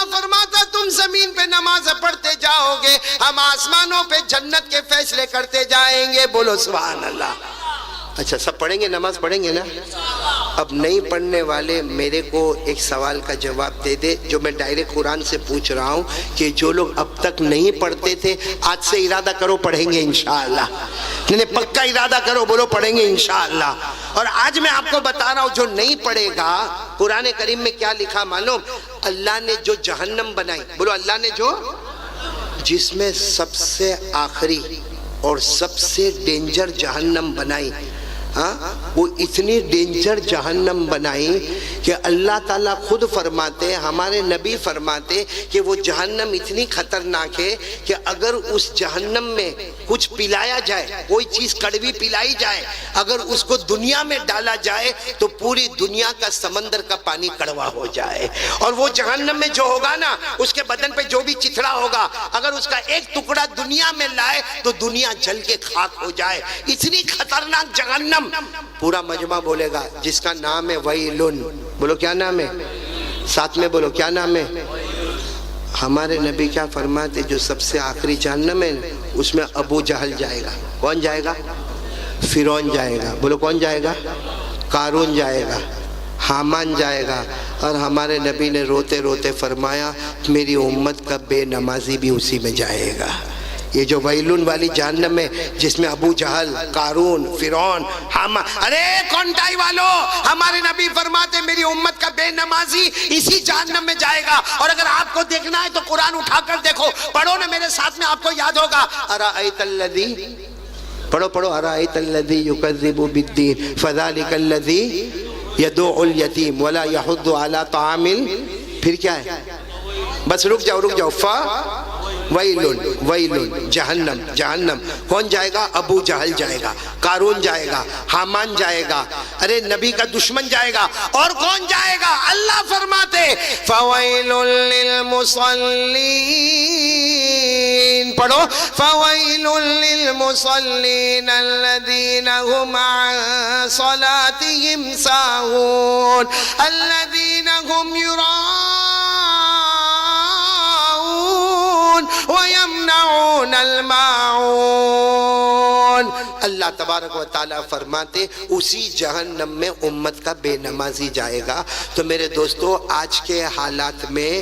اللہ فرماتا تم زمین پہ نماز پڑھتے جاؤ گے، ہم آسمانوں پہ جنت کے فیصلے کرتے جائیں گے. بولو سبحان اللہ. اچھا سب پڑھیں گے، نماز پڑھیں گے نا؟ اب نہیں پڑھنے والے میرے کو ایک سوال کا جواب دے دے جو میں ڈائریکٹ قرآن سے پوچھ رہا ہوں کہ جو لوگ اب تک نہیں پڑھتے تھے آج سے ارادہ کرو پڑھیں گے انشاءاللہ. نہیں پکا ارادہ کرو، بولو پڑھیں گے انشاءاللہ. اور آج میں آپ کو بتا رہا ہوں جو نہیں پڑھے گا، قرآن کریم میں کیا لکھا معلوم؟ اللہ نے جو جہنم بنائی، بولو اللہ نے جو، جس میں سب سے آخری اور سب سے ڈینجر جہنم بنائی، ہاں وہ اتنی ڈینجر جہنم بنائی کہ اللہ تعالیٰ خود فرماتے، ہمارے نبی فرماتے کہ وہ جہنم اتنی خطرناک ہے کہ اگر اس جہنم میں کچھ پلایا جائے، کوئی چیز کڑوی پلائی جائے، اگر اس کو دنیا میں ڈالا جائے تو پوری دنیا کا سمندر کا پانی کڑوا ہو جائے. اور وہ جہنم میں جو ہوگا نا، اس کے بدن پہ جو بھی چتھڑا ہوگا، اگر اس کا ایک ٹکڑا دنیا میں لائے تو دنیا جل کے خاک ہو جائے. اتنی خطرناک جہنم. پورا مجمع بولے گا جس کا نام ہے ویلن. بولو کیا نام ہے؟ ساتھ میں بولو کیا نام ہے؟ ہمارے نبی کیا فرماتے؟ جو سب سے آخری جہنم ہے اس میں ابو جہل جائے گا. کون جائے گا؟ فرعون جائے گا. بولو کون جائے گا؟ قارون جائے گا، حامان جائے گا. اور ہمارے نبی نے روتے روتے فرمایا میری امت کا بے نمازی بھی اسی میں جائے گا. یہ جو ویلون والی جہنم ہے جس میں ابو جہل، قارون، فرعون، حامان، ارے کونٹائی والو، ہمارے نبی فرماتے میری امت کا بے نمازی اسی جہنم میں جائے گا. اور اگر آپ کو دیکھنا ہے تو قرآن اٹھا کر دیکھو، پڑھو نا میرے ساتھ میں، آپ کو یاد ہوگا. ارائیت الذی، پڑھو پڑھو، ارائیت الذی یکذب بالدین فذلک الذی یدعو الیتیم ولا یحض علی طعام. پھر کیا ہے؟ بس رک جاؤ. ویلن، ویلن، جہنم، جہنم. کون جائے گا؟ ابو جہل جائے گا، قارون جائے گا، حامان جائے گا، ارے نبی کا دشمن جائے گا. اور کون جائے گا؟ اللہ فرماتے فویل للمصلین. پڑھو فویل للمصلین الذین هم عن صلاتهم ساہون الذین هم وَيَمْنَعُونَ الْمَاعُونَ. اللہ تبارک و تعالیٰ فرماتے اسی جہنم میں امت کا بے نمازی جائے گا. تو میرے دوستو آج کے حالات میں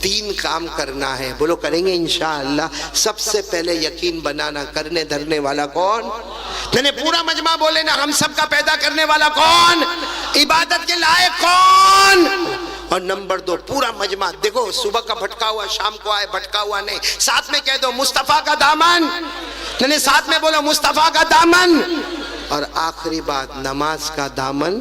3 کام کرنا ہے. بولو کریں گے انشاءاللہ. سب سے پہلے یقین بنانا، کرنے دھرنے والا کون؟ میں پورا مجمع بولے نا، ہم سب کا پیدا کرنے والا کون؟ عبادت کے لائق کون؟ اور نمبر 2 پورا مجمع دیکھو، صبح کا بھٹکا ہوا شام کو آئے، بھٹکا ہوا نہیں. ساتھ میں کہہ دو مصطفیٰ کا دامن. نہیں ساتھ میں بولو مصطفیٰ کا دامن. اور آخری بات نماز کا دامن.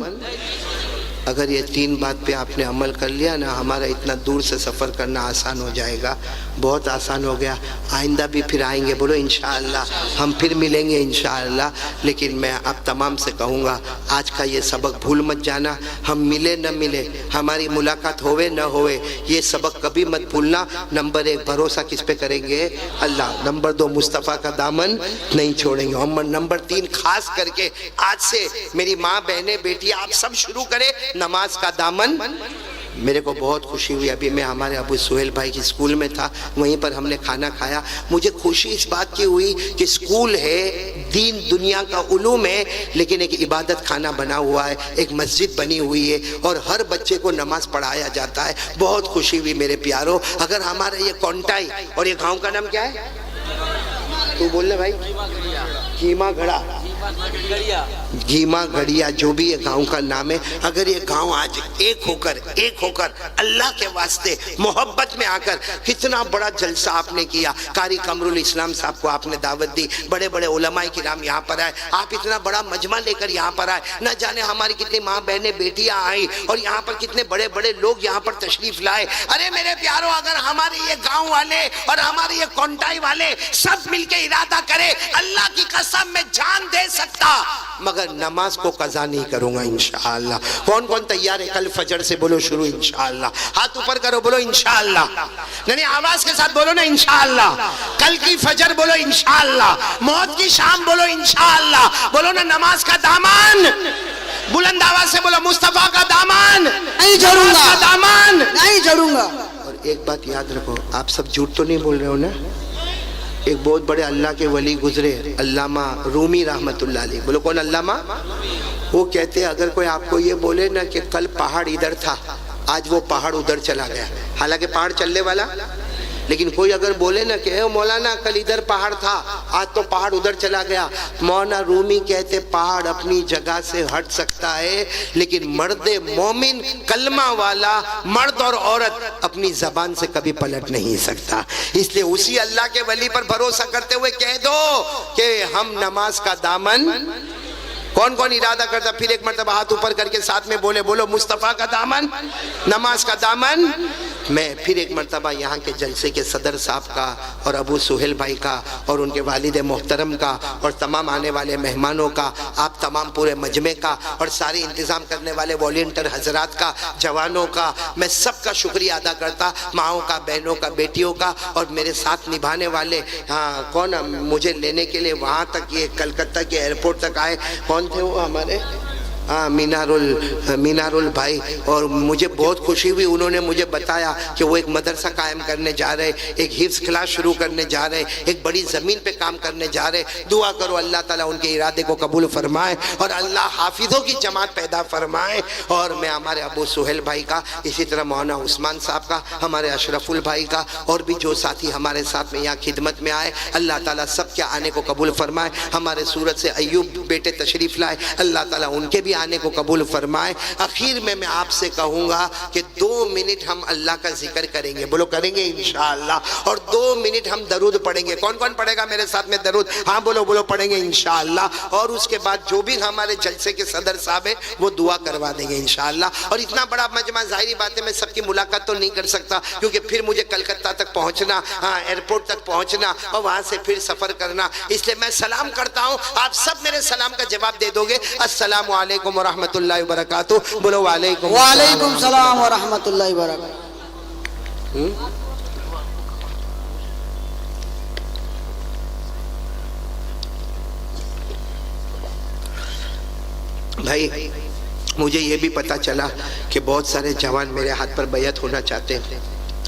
اگر یہ 3 بات پہ آپ نے عمل کر لیا نا، ہمارا اتنا دور سے سفر کرنا آسان ہو جائے گا. بہت آسان ہو گیا. آئندہ بھی پھر آئیں گے، بولو انشاءاللہ. ہم پھر ملیں گے انشاءاللہ. لیکن میں آپ تمام سے کہوں گا آج کا یہ سبق بھول مت جانا. ہم ملے نہ ملے، ہماری ملاقات ہوئے نہ ہوئے، یہ سبق کبھی مت بھولنا. نمبر 1 بھروسہ کس پہ کریں گے؟ اللہ. نمبر 2 مصطفیٰ کا دامن نہیں چھوڑیں گے. اور نمبر 3 خاص کر کے آج سے میری ماں، بہنیں، بیٹی آپ سب شروع کریں نماز کا دامن. میرے کو بہت خوشی ہوئی، ابھی میں ہمارے ابو سہیل بھائی کی اسکول میں تھا، وہیں پر ہم نے کھانا کھایا. مجھے خوشی اس بات کی ہوئی کہ اسکول ہے، دین دنیا کا علوم ہے، لیکن ایک عبادت خانہ بنا ہوا ہے، ایک مسجد بنی ہوئی ہے اور ہر بچے کو نماز پڑھایا جاتا ہے. بہت خوشی ہوئی میرے پیارو. اگر ہمارا یہ کونٹائی اور یہ گاؤں کا نام کیا ہے؟ تو بولنا بھائی. گھیما گھڑا، گھیما گھڑیا، جو بھی یہ گاؤں کا نام ہے. اگر یہ گاؤں آج ایک ہو کر اللہ کے واسطے محبت میں آ کر، کتنا بڑا جلسہ آپ نے کیا. قاری قمر الاسلام صاحب کو آپ نے دعوت دی، بڑے بڑے علماء کرام یہاں پر آئے، آپ اتنا بڑا مجمع لے کر یہاں پر آئے. نہ جانے ہماری کتنی ماں بہنیں بیٹیاں آئیں اور یہاں پر کتنے بڑے بڑے لوگ یہاں پر تشریف لائے. ارے میرے پیاروں، اگر ہمارے یہ گاؤں والے اور ہمارے یہ کونٹائی والے سب مل کے ارادہ کرے، اللہ کی قسم میں جان دے سکتا، مگر نماز کو قضا نہیں کروں گا انشاءاللہ. کون کون تیار ہے؟ کل فجر سے بولو شروع انشاءاللہ. ہاتھ اوپر کرو، بولو انشاءاللہ. نہیں آواز کے ساتھ بولو نا انشاءاللہ. کل کی فجر بولو انشاءاللہ. موت کی شام بولو انشاءاللہ. بولو نا نماز کا دامن. بلند آواز سے بولو مصطفیٰ کا دامن. نہیں چھوڑوں گا، دامن نہیں چھوڑوں گا. اور ایک بات یاد رکھو، آپ سب جھوٹ تو نہیں بول رہے ہو نا؟ ایک بہت بڑے اللہ کے ولی گزرے، علامہ رومی رحمت اللہ علیہ، بولو کون علامہ؟ وہ کہتے ہیں اگر کوئی آپ کو یہ بولے نا کہ کل پہاڑ ادھر تھا، آج وہ پہاڑ ادھر چلا گیا، حالانکہ پہاڑ چلنے والا، لیکن کوئی اگر بولے نا کہ مولانا کل ادھر پہاڑ تھا، آج تو پہاڑ ادھر چلا گیا، مولانا رومی کہتے پہاڑ اپنی جگہ سے ہٹ سکتا ہے، لیکن مرد مومن کلمہ والا مرد اور عورت اپنی زبان سے کبھی پلٹ نہیں سکتا۔ اس لیے اسی اللہ کے ولی پر بھروسہ کرتے ہوئے کہہ دو کہ ہم نماز کا دامن، کون کون ارادہ کرتا؟ پھر ایک مرتبہ ہاتھ اوپر کر کے ساتھ میں بولو مصطفیٰ کا دامن، نماز کا دامن۔ میں پھر ایک مرتبہ یہاں کے جلسے کے صدر صاحب کا اور ابو سہیل بھائی کا اور ان کے والد محترم کا اور تمام آنے والے مہمانوں کا، آپ تمام پورے مجمع کا اور سارے انتظام کرنے والے والنٹر حضرات کا، جوانوں کا، میں سب کا شکریہ ادا کرتا، ماؤں کا، بہنوں کا، بیٹیوں کا، اور میرے ساتھ نبھانے والے کون مجھے لینے کے لیے وہاں تک، یہ کلکتہ کے ایئرپورٹ تک آئے، کون تھے وہ ہمارے؟ مینار بھائی، اور مجھے بہت خوشی ہوئی، انہوں نے مجھے بتایا کہ وہ ایک مدرسہ قائم کرنے جا رہے، ایک حفظ کلاس شروع کرنے جا رہے، ایک بڑی زمین پہ کام کرنے جا رہے۔ دعا کرو اللہ تعالیٰ ان کے ارادے کو قبول فرمائے اور اللہ حافظوں کی جماعت پیدا فرمائے۔ اور میں ہمارے ابو سہیل بھائی کا، اسی طرح مولانا عثمان صاحب کا، ہمارے اشرف البھائی کا، اور بھی جو ساتھی ہمارے ساتھ میں یہاں خدمت میں آئے، اللہ تعالیٰ سب کے آنے کو قبول فرمائے۔ ہمارے سورت سے ایوب بیٹے تشریف لائے، اللہ تعالیٰ ان کے بھی آنے کو قبول فرمائے۔ اخیر میں آپ سے کہوں گا کہ 2 منٹ ہم اللہ کا ذکر کریں گے، بولو کریں گے انشاءاللہ، اور 2 منٹ ہم درود پڑھیں گے۔ کون کون پڑھے گا میرے ساتھ میں درود؟ ہاں بولو پڑھیں گے انشاءاللہ۔ اور اس کے بعد جو بھی ہمارے جلسے کے صدر صاحب ہیں وہ دعا کروا دیں گے انشاءاللہ۔ اور اتنا بڑا مجمع، ظاہری بات ہے میں سب کی ملاقات تو نہیں کر سکتا، کیونکہ پھر مجھے کلکتہ تک پہنچنا، ایئرپورٹ تک پہنچنا، اور وہاں سے پھر سفر کرنا، اس لیے میں سلام کرتا ہوں، آپ سب میرے سلام کا جواب دے دو گے۔ السلام علیکم ورحمۃ اللہ وبرکاتہ، بولو وعلیکم السلام ورحمۃ اللہ وبرکاتہ۔ بھائی مجھے یہ بھی پتا چلا کہ بہت سارے جوان میرے ہاتھ پر بیعت ہونا چاہتے ہیں،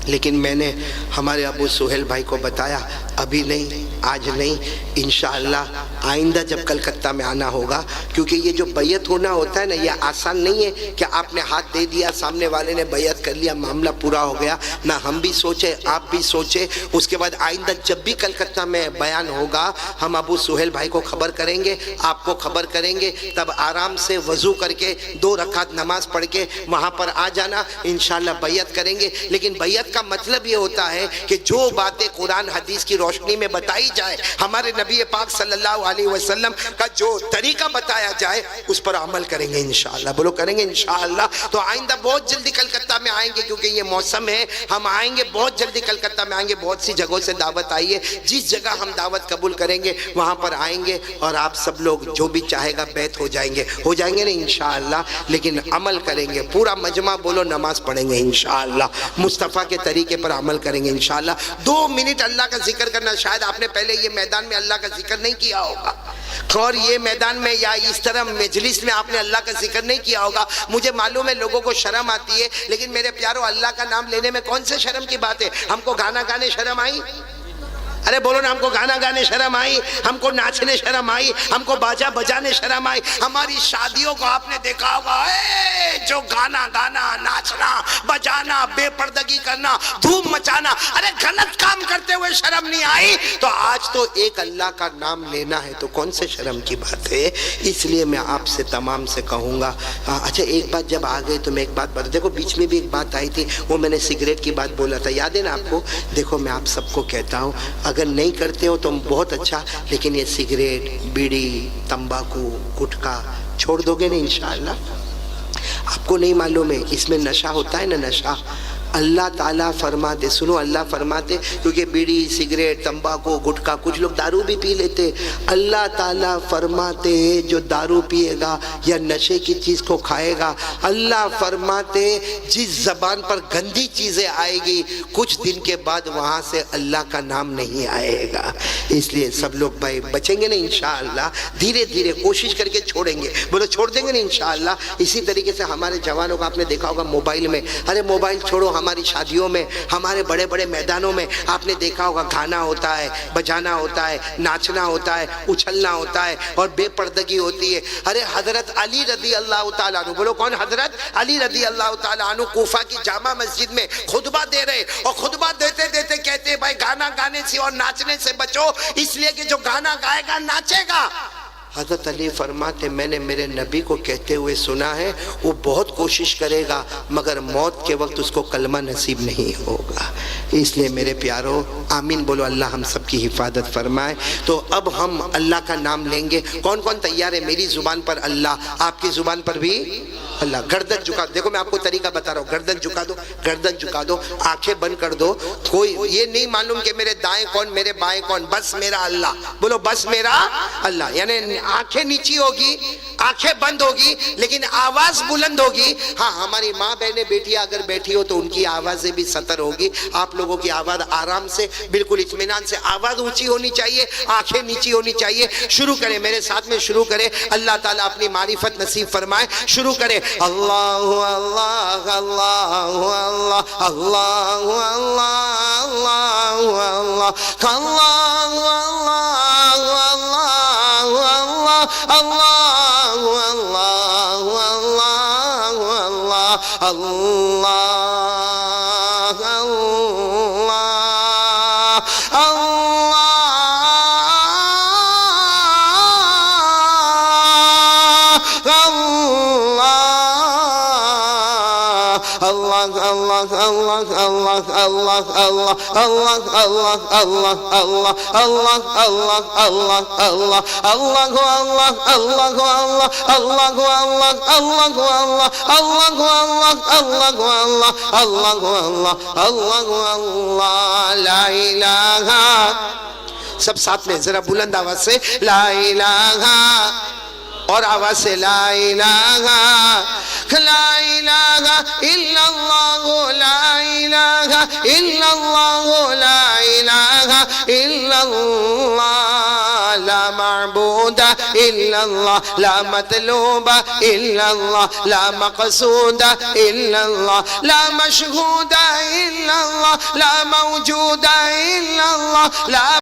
لیکن میں نے ہمارے ابو سہیل بھائی کو بتایا ابھی نہیں، آج نہیں، انشاءاللہ آئندہ جب کلکتہ میں آنا ہوگا، کیونکہ یہ جو بیعت ہونا ہوتا ہے نا، یہ آسان نہیں ہے کہ آپ نے ہاتھ دے دیا، سامنے والے نے بیعت کر لیا، معاملہ پورا ہو گیا نہ۔ ہم بھی سوچے، آپ بھی سوچے، اس کے بعد آئندہ جب بھی کلکتہ میں بیان ہوگا، ہم ابو سہیل بھائی کو خبر کریں گے، آپ کو خبر کریں گے، تب آرام سے وضو کر کے 2 رکعت نماز پڑھ کے وہاں پر آ جانا، انشاءاللہ بیعت کریں گے۔ لیکن بیعت کا مطلب یہ ہوتا ہے کہ جو باتیں قرآن حدیث کی روشنی میں بتائی جائے، ہمارے نبی پاک صلی اللہ علیہ وسلم کا جو طریقہ بتایا جائے اس پر عمل کریں گے انشاءاللہ، بولو کریں گے انشاءاللہ۔ تو آئندہ بہت جلدی کلکتہ میں آئیں گے، کیونکہ یہ موسم ہے، ہم آئیں گے بہت جلدی کلکتہ میں آئیں گے، بہت سی جگہوں سے دعوت آئی ہے، جس جگہ ہم دعوت قبول کریں گے وہاں پر آئیں گے، اور آپ سب لوگ جو بھی چاہے گا بیعت ہو جائیں گے نا انشاءاللہ، لیکن عمل کریں گے، پورا مجمع بولو نماز پڑھیں گے انشاءاللہ، مصطفیٰ کے طریقے پر عمل کریں گے انشاءاللہ۔ 2 منٹ اللہ کا ذکر کرنا، شاید آپ نے پہلے یہ میدان میں اللہ کا ذکر نہیں کیا ہوگا، اور یہ میدان میں یا اس طرح مجلس میں آپ نے اللہ کا ذکر نہیں کیا ہوگا۔ مجھے معلوم ہے لوگوں کو شرم آتی ہے، لیکن میرے پیارو اللہ کا نام لینے میں کون سے شرم کی بات ہے؟ ہم کو گانا گانے شرم آئی؟ ارے بولو نا، ہم کو گانا گانے شرم آئی، ہم کو ناچنے شرم آئی، ہم کو باجا بجانے شرم آئی؟ ہماری شادیوں کو آپ نے دیکھا ہوگا، جو گانا ناچنا بجانا، بے پردگی کرنا، دھوم مچانا، ارے غلط کام کرتے ہوئے شرم نہیں آئی؟ تو آج تو ایک اللہ کا نام لینا ہے، تو کون سے شرم کی بات ہے؟ اس لیے میں آپ سے تمام سے کہوں گا، اچھا ایک بات جب آ گئے تو میں ایک بات بتا، دیکھو بیچ میں بھی ایک بات آئی تھی، وہ میں نے سگریٹ کی بات بولا تھا، یاد ہے نا آپ کو؟ دیکھو میں آپ سب کو کہتا ہوں، اگر نہیں کرتے ہو تو بہت اچھا، لیکن یہ سگریٹ، بیڑی، تمباکو، گٹکا چھوڑ دو گے نا انشاءاللہ؟ آپ کو نہیں معلوم ہے اس میں نشہ ہوتا ہے نا، نشہ اللہ تعالیٰ فرماتے، سنو اللہ فرماتے، کیونکہ بیڑی، سگریٹ، تمباکو، گٹکا، کچھ لوگ دارو بھی پی لیتے، اللہ تعالیٰ فرماتے جو دارو پیے گا یا نشے کی چیز کو کھائے گا، اللہ فرماتے جس زبان پر گندی چیزیں آئے گی کچھ دن کے بعد وہاں سے اللہ کا نام نہیں آئے گا۔ اس لیے سب لوگ بھائی بچیں گے نا انشاءاللہ، دھیرے دھیرے کوشش کر کے چھوڑیں گے، بولو چھوڑ دیں گے نا انشاءاللہ۔ اسی طریقے سے ہمارے جوانوں کو آپ نے دیکھا ہوگا موبائل میں، ارے موبائل چھوڑو، ہماری شادیوں میں، ہمارے بڑے بڑے میدانوں میں آپ نے دیکھا ہوگا گانا ہوتا ہے، بجانا ہوتا ہے، ناچنا ہوتا ہے، اچھلنا ہوتا ہے اور بے پردگی ہوتی ہے۔ ارے حضرت علی رضی اللہ تعالیٰ عنہ، بولو کون؟ حضرت علی رضی اللہ تعالیٰ عنہ کوفہ کی جامع مسجد میں خطبہ دے رہے، اور خطبہ دیتے دیتے کہتے بھائی گانا گانے سے اور ناچنے سے بچو، اس لیے کہ جو گانا گائے گا ناچے گا۔ حضرت علی فرماتے میں نے میرے نبی کو کہتے ہوئے سنا ہے وہ بہت کوشش کرے گا مگر موت کے وقت اس کو کلمہ نصیب نہیں ہوگا۔ اس لیے میرے پیارو آمین بولو، اللہ ہم سب کی حفاظت فرمائے۔ تو اب ہم اللہ کا نام لیں گے۔ کون کون تیار ہے؟ میری زبان پر اللہ، آپ کی زبان پر بھی اللہ۔ گردن جھکا دو، دیکھو میں آپ کو طریقہ بتا رہا ہوں، گردن جھکا دو، گردن جھکا دو، آنکھیں بند کر دو۔ کوئی یہ نہیں معلوم کہ میرے دائیں کون میرے بائیں کون، بس میرا اللہ، بولو بس میرا اللہ۔ یعنی آنکھیں نیچی ہوگی، آنکھیں بند ہوگی لیکن آواز بلند ہوگی۔ ہاں ہماری ماں بہنیں بیٹیاں اگر بیٹھی ہو تو ان کی آوازیں بھی ستر ہوگی۔ آپ لوگوں کی آواز آرام سے بالکل اطمینان سے، آواز اونچی ہونی چاہیے، آنکھیں نیچی ہونی چاہیے۔ شروع کریں میرے ساتھ میں، شروع کریں۔ اللہ تعالیٰ اپنی معرفت نصیب فرمائے۔ شروع کریں۔ اللہ اللہ اللہ اللہ اللہ اللہ اللہ اللہ اللہ لا الہ، سب ساتھ میں ذرا بلند آواز سے لا الہ، اور آواز سے لا الہ لا الہ الا اللہ، لا الہ الا اللہ، لا الہ الا اللہ، لا معبود الا اللہ، لا مطلوب الا اللہ، لا مقصود الا اللہ، لا مشہود الا اللہ، لا موجود الا اللہ، لا